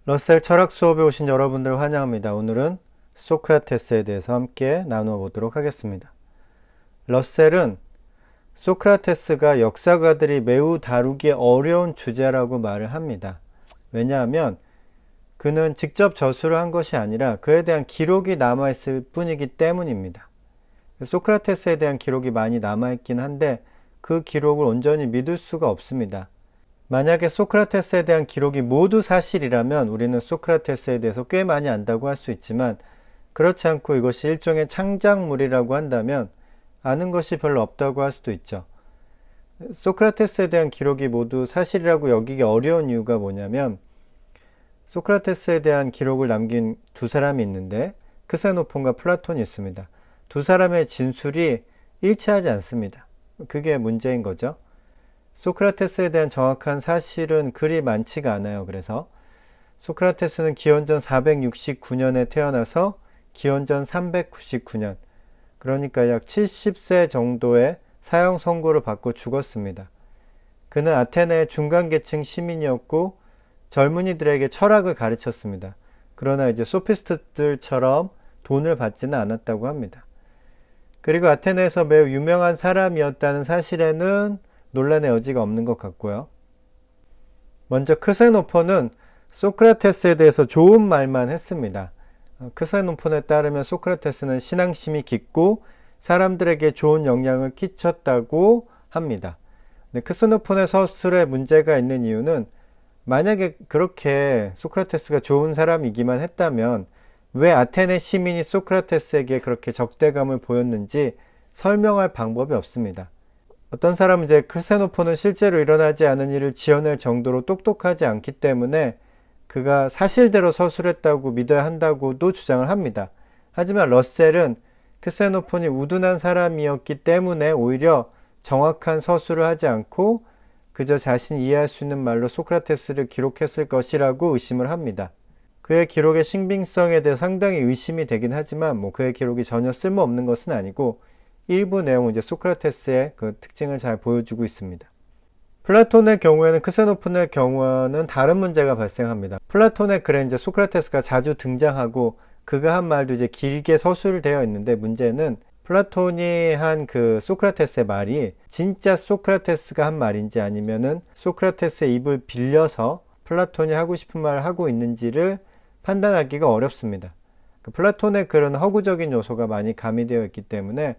러셀 철학 수업에 오신 여러분들 환영합니다. 오늘은 소크라테스에 대해서 함께 나누어 보도록 하겠습니다. 러셀은 소크라테스가 역사가들이 매우 다루기 어려운 주제라고 말을 합니다. 왜냐하면 그는 직접 저술을 한 것이 아니라 그에 대한 기록이 남아있을 뿐이기 때문입니다. 소크라테스에 대한 기록이 많이 남아있긴 한데 그 기록을 온전히 믿을 수가 없습니다. 만약에 소크라테스에 대한 기록이 모두 사실이라면 우리는 소크라테스에 대해서 꽤 많이 안다고 할 수 있지만, 그렇지 않고 이것이 일종의 창작물이라고 한다면 아는 것이 별로 없다고 할 수도 있죠. 소크라테스에 대한 기록이 모두 사실이라고 여기기 어려운 이유가 뭐냐면, 소크라테스에 대한 기록을 남긴 두 사람이 있는데 크세노폰과 플라톤이 있습니다. 두 사람의 진술이 일치하지 않습니다. 그게 문제인 거죠. 소크라테스에 대한 정확한 사실은 그리 많지가 않아요. 그래서 소크라테스는 기원전 469년에 태어나서 기원전 399년, 그러니까 약 70세 정도의 사형 선고를 받고 죽었습니다. 그는 아테네의 중간계층 시민이었고 젊은이들에게 철학을 가르쳤습니다. 그러나 이제 소피스트들처럼 돈을 받지는 않았다고 합니다. 그리고 아테네에서 매우 유명한 사람이었다는 사실에는 논란의 여지가 없는 것 같고요. 먼저 크세노폰은 소크라테스에 대해서 좋은 말만 했습니다. 크세노폰에 따르면 소크라테스는 신앙심이 깊고 사람들에게 좋은 영향을 끼쳤다고 합니다. 크세노폰의 서술에 문제가 있는 이유는, 만약에 그렇게 소크라테스가 좋은 사람이기만 했다면 왜 아테네 시민이 소크라테스에게 그렇게 적대감을 보였는지 설명할 방법이 없습니다. 어떤 사람은 이제 크세노폰은 실제로 일어나지 않은 일을 지어낼 정도로 똑똑하지 않기 때문에 그가 사실대로 서술했다고 믿어야 한다고도 주장을 합니다. 하지만 러셀은 크세노폰이 우둔한 사람이었기 때문에 오히려 정확한 서술을 하지 않고 그저 자신이 이해할 수 있는 말로 소크라테스를 기록했을 것이라고 의심을 합니다. 그의 기록의 신빙성에 대해 상당히 의심이 되긴 하지만 그의 기록이 전혀 쓸모없는 것은 아니고 일부 내용은 이제 소크라테스의 그 특징을 잘 보여주고 있습니다. 플라톤의 경우에는 크세노폰의 경우는 다른 문제가 발생합니다. 플라톤의 글에 이제 소크라테스가 자주 등장하고 그가 한 말도 이제 길게 서술되어 있는데, 문제는 플라톤이 한 그 소크라테스의 말이 진짜 소크라테스가 한 말인지 아니면은 소크라테스의 입을 빌려서 플라톤이 하고 싶은 말을 하고 있는지를 판단하기가 어렵습니다. 플라톤의 글은 허구적인 요소가 많이 가미되어 있기 때문에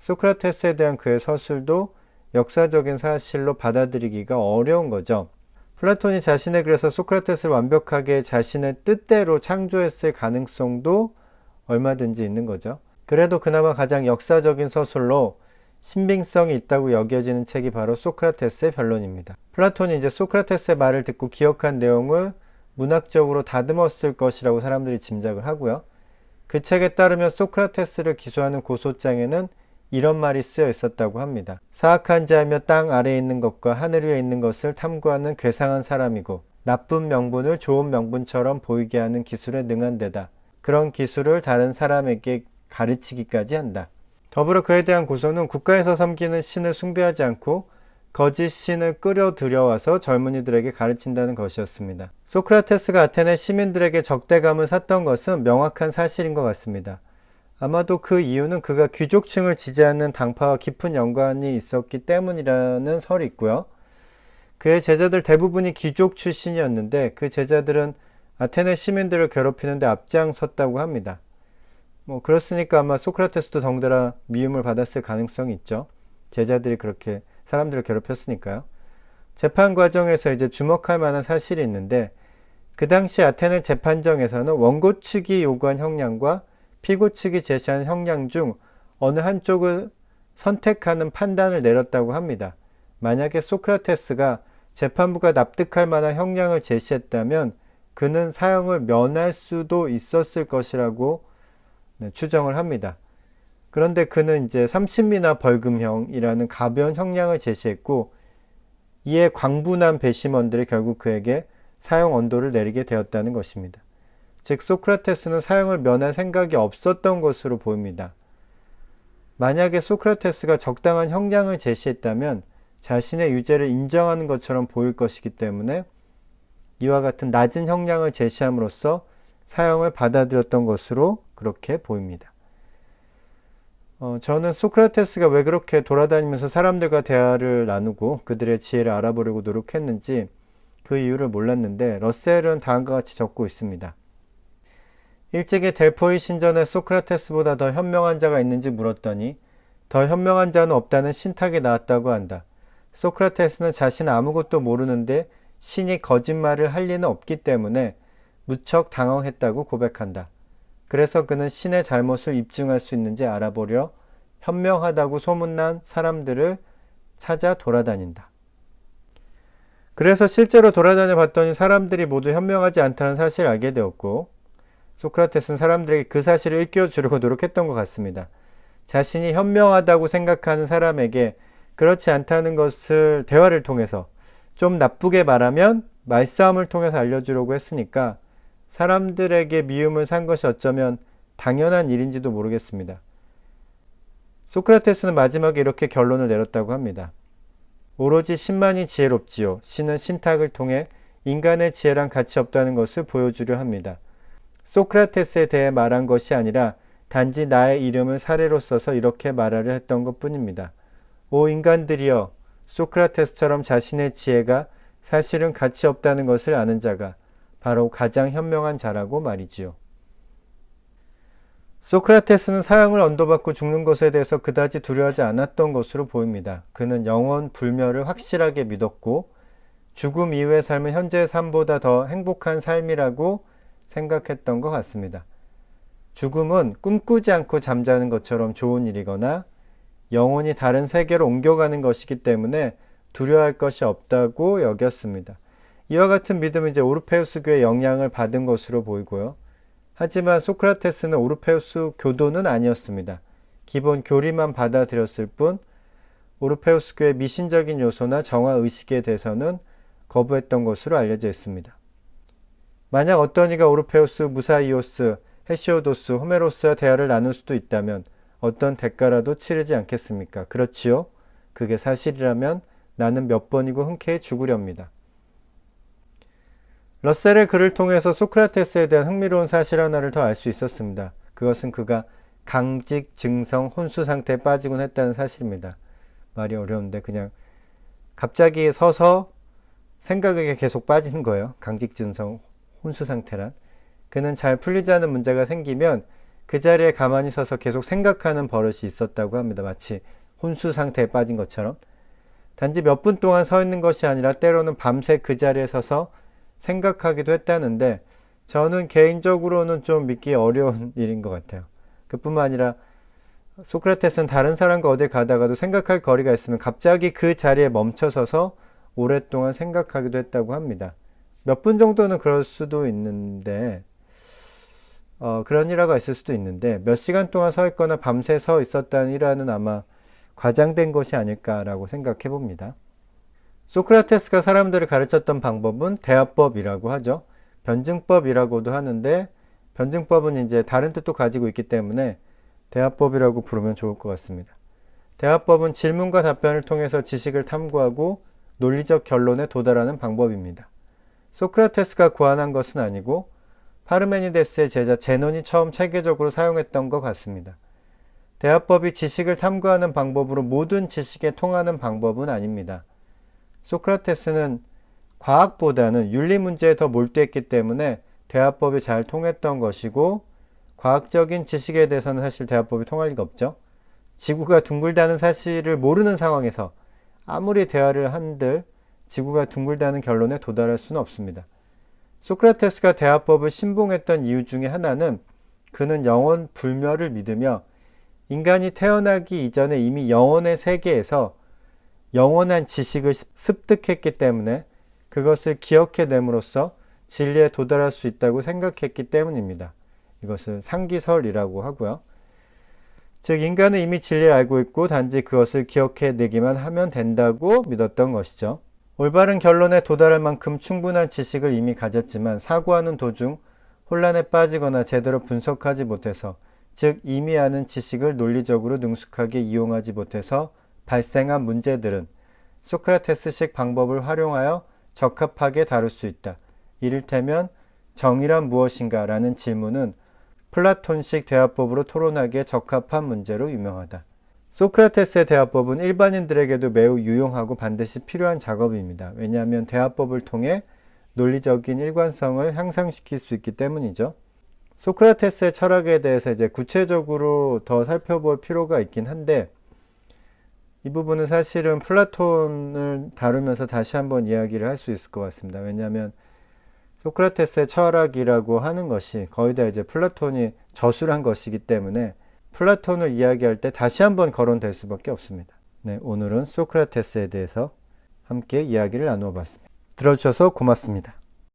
소크라테스에 대한 그의 서술도 역사적인 사실로 받아들이기가 어려운 거죠. 플라톤이 자신의 글에서 소크라테스를 완벽하게 자신의 뜻대로 창조했을 가능성도 얼마든지 있는 거죠. 그래도 그나마 가장 역사적인 서술로 신빙성이 있다고 여겨지는 책이 바로 소크라테스의 변론입니다. 플라톤이 이제 소크라테스의 말을 듣고 기억한 내용을 문학적으로 다듬었을 것이라고 사람들이 짐작을 하고요. 그 책에 따르면 소크라테스를 기소하는 고소장에는 이런 말이 쓰여 있었다고 합니다. 사악한 자이며 땅 아래에 있는 것과 하늘 위에 있는 것을 탐구하는 괴상한 사람이고 나쁜 명분을 좋은 명분처럼 보이게 하는 기술에 능한 데다. 그런 기술을 다른 사람에게 가르치기까지 한다. 더불어 그에 대한 고소는 국가에서 섬기는 신을 숭배하지 않고 거짓 신을 끌어들여와서 젊은이들에게 가르친다는 것이었습니다. 소크라테스가 아테네 시민들에게 적대감을 샀던 것은 명확한 사실인 것 같습니다. 아마도 그 이유는 그가 귀족층을 지지하는 당파와 깊은 연관이 있었기 때문이라는 설이 있고요. 그의 제자들 대부분이 귀족 출신이었는데 그 제자들은 아테네 시민들을 괴롭히는데 앞장섰다고 합니다. 그렇으니까 아마 소크라테스도 덩달아 미움을 받았을 가능성이 있죠. 제자들이 그렇게 사람들을 괴롭혔으니까요. 재판 과정에서 이제 주목할 만한 사실이 있는데, 그 당시 아테네 재판정에서는 원고 측이 요구한 형량과 피고 측이 제시한 형량 중 어느 한쪽을 선택하는 판단을 내렸다고 합니다. 만약에 소크라테스가 재판부가 납득할 만한 형량을 제시했다면 그는 사형을 면할 수도 있었을 것이라고 추정을 합니다. 그런데 그는 이제 30미나 벌금형이라는 가벼운 형량을 제시했고, 이에 광분한 배심원들이 결국 그에게 사형 언도를 내리게 되었다는 것입니다. 즉 소크라테스는 사형을 면할 생각이 없었던 것으로 보입니다. 만약에 소크라테스가 적당한 형량을 제시했다면 자신의 유죄를 인정하는 것처럼 보일 것이기 때문에 이와 같은 낮은 형량을 제시함으로써 사형을 받아들였던 것으로 그렇게 보입니다. 저는 소크라테스가 왜 그렇게 돌아다니면서 사람들과 대화를 나누고 그들의 지혜를 알아보려고 노력했는지 그 이유를 몰랐는데 러셀은 다음과 같이 적고 있습니다. 일찍이 델포이 신전에 소크라테스보다 더 현명한 자가 있는지 물었더니 더 현명한 자는 없다는 신탁이 나왔다고 한다. 소크라테스는 자신 아무것도 모르는데 신이 거짓말을 할 리는 없기 때문에 무척 당황했다고 고백한다. 그래서 그는 신의 잘못을 입증할 수 있는지 알아보려 현명하다고 소문난 사람들을 찾아 돌아다닌다. 그래서 실제로 돌아다녀 봤더니 사람들이 모두 현명하지 않다는 사실을 알게 되었고 소크라테스는 사람들에게 그 사실을 일깨워주려고 노력했던 것 같습니다. 자신이 현명하다고 생각하는 사람에게 그렇지 않다는 것을 대화를 통해서 좀 나쁘게 말하면 말싸움을 통해서 알려주려고 했으니까 사람들에게 미움을 산 것이 어쩌면 당연한 일인지도 모르겠습니다. 소크라테스는 마지막에 이렇게 결론을 내렸다고 합니다. 오로지 신만이 지혜롭지요. 신은 신탁을 통해 인간의 지혜랑 같이 없다는 것을 보여주려 합니다. 소크라테스에 대해 말한 것이 아니라 단지 나의 이름을 사례로 써서 이렇게 말하려 했던 것 뿐입니다. 오 인간들이여, 소크라테스처럼 자신의 지혜가 사실은 가치 없다는 것을 아는 자가 바로 가장 현명한 자라고 말이지요. 소크라테스는 사형을 언도받고 죽는 것에 대해서 그다지 두려워하지 않았던 것으로 보입니다. 그는 영원 불멸을 확실하게 믿었고 죽음 이후의 삶은 현재의 삶보다 더 행복한 삶이라고 생각했던 것 같습니다. 죽음은 꿈꾸지 않고 잠자는 것처럼 좋은 일이거나 영혼이 다른 세계로 옮겨가는 것이기 때문에 두려워할 것이 없다고 여겼습니다. 이와 같은 믿음은 이제 오르페우스교의 영향을 받은 것으로 보이고요. 하지만 소크라테스는 오르페우스 교도는 아니었습니다. 기본 교리만 받아들였을 뿐 오르페우스교의 미신적인 요소나 정화의식에 대해서는 거부했던 것으로 알려져 있습니다. 만약 어떤 이가 오르페우스, 무사이오스, 헤시오도스, 호메로스와 대화를 나눌 수도 있다면 어떤 대가라도 치르지 않겠습니까? 그렇지요? 그게 사실이라면 나는 몇 번이고 흔쾌히 죽으렵니다. 러셀의 글을 통해서 소크라테스에 대한 흥미로운 사실 하나를 더 알 수 있었습니다. 그것은 그가 강직 증성 혼수 상태에 빠지곤 했다는 사실입니다. 말이 어려운데 그냥 갑자기 서서 생각에 계속 빠지는 거예요. 강직 증성 혼수 상태란. 그는 잘 풀리지 않은 문제가 생기면 그 자리에 가만히 서서 계속 생각하는 버릇이 있었다고 합니다. 마치 혼수 상태에 빠진 것처럼. 단지 몇 분 동안 서 있는 것이 아니라 때로는 밤새 그 자리에 서서 생각하기도 했다는데 저는 개인적으로는 좀 믿기 어려운 일인 것 같아요. 그뿐만 아니라 소크라테스는 다른 사람과 어딜 가다가도 생각할 거리가 있으면 갑자기 그 자리에 멈춰서서 오랫동안 생각하기도 했다고 합니다. 몇 분 정도는 그럴 수도 있는데 그런 일화가 있을 수도 있는데 몇 시간 동안 서 있거나 밤새 서 있었다는 일화는 아마 과장된 것이 아닐까라고 생각해 봅니다. 소크라테스가 사람들을 가르쳤던 방법은 대화법이라고 하죠. 변증법이라고도 하는데 변증법은 이제 다른 뜻도 가지고 있기 때문에 대화법이라고 부르면 좋을 것 같습니다. 대화법은 질문과 답변을 통해서 지식을 탐구하고 논리적 결론에 도달하는 방법입니다. 소크라테스가 고안한 것은 아니고 파르메니데스의 제자 제논이 처음 체계적으로 사용했던 것 같습니다. 대화법이 지식을 탐구하는 방법으로 모든 지식에 통하는 방법은 아닙니다. 소크라테스는 과학보다는 윤리 문제에 더 몰두했기 때문에 대화법이 잘 통했던 것이고 과학적인 지식에 대해서는 사실 대화법이 통할 리가 없죠. 지구가 둥글다는 사실을 모르는 상황에서 아무리 대화를 한들 지구가 둥글다는 결론에 도달할 수는 없습니다. 소크라테스가 대화법을 신봉했던 이유 중에 하나는 그는 영원 불멸을 믿으며 인간이 태어나기 이전에 이미 영혼의 세계에서 영원한 지식을 습득했기 때문에 그것을 기억해냄으로써 진리에 도달할 수 있다고 생각했기 때문입니다. 이것을 상기설이라고 하고요. 즉 인간은 이미 진리를 알고 있고 단지 그것을 기억해내기만 하면 된다고 믿었던 것이죠. 올바른 결론에 도달할 만큼 충분한 지식을 이미 가졌지만 사고하는 도중 혼란에 빠지거나 제대로 분석하지 못해서 즉 이미 아는 지식을 논리적으로 능숙하게 이용하지 못해서 발생한 문제들은 소크라테스식 방법을 활용하여 적합하게 다룰 수 있다. 이를테면 정의란 무엇인가 라는 질문은 플라톤식 대화법으로 토론하기에 적합한 문제로 유명하다. 소크라테스의 대화법은 일반인들에게도 매우 유용하고 반드시 필요한 작업입니다. 왜냐하면 대화법을 통해 논리적인 일관성을 향상시킬 수 있기 때문이죠. 소크라테스의 철학에 대해서 이제 구체적으로 더 살펴볼 필요가 있긴 한데, 이 부분은 사실은 플라톤을 다루면서 다시 한번 이야기를 할 수 있을 것 같습니다. 왜냐하면 소크라테스의 철학이라고 하는 것이 거의 다 이제 플라톤이 저술한 것이기 때문에 플라톤을 이야기할 때 다시 한번 거론될 수밖에 없습니다. 네, 오늘은 소크라테스에 대해서 함께 이야기를 나누어 봤습니다. 들어주셔서 고맙습니다.